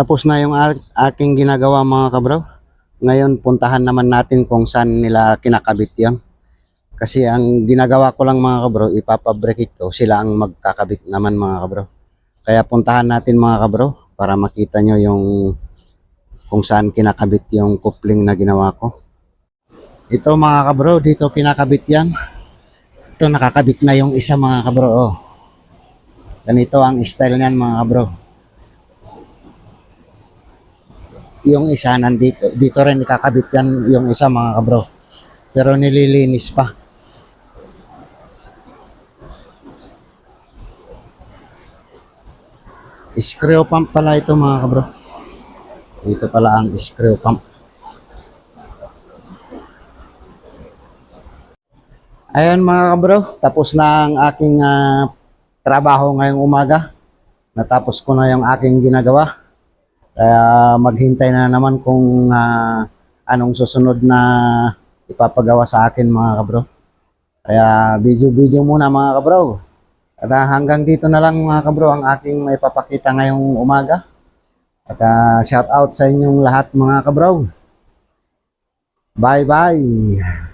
Tapos na yung aking ginagawa mga kabro. Ngayon puntahan naman natin kung saan nila kinakabit yon. Kasi ang ginagawa ko lang mga kabro, ipapabricate ko, sila ang magkakabit naman mga kabro. Kaya puntahan natin mga kabro para makita nyo yung kung saan kinakabit yung coupling na ginawa ko. Ito mga kabro, dito kinakabit yan. Ito nakakabit na yung isa mga kabro. Oh. Ganito ang style niyan mga kabro. Yung isa nandito, dito rin ikakabit yan yung isa mga kabro. Pero nililinis pa. Screw pump pala ito mga kabro. Dito pala ang screw pump. Ayun mga kabro, tapos na ang aking trabaho ngayong umaga. Natapos ko na yung aking ginagawa. Kaya maghintay na naman kung anong susunod na ipapagawa sa akin mga kabro. Kaya video-video muna mga kabro. At hanggang dito na lang mga kabro ang aking may papakita ngayong umaga. At shout out sa inyong lahat mga kabro. Bye bye.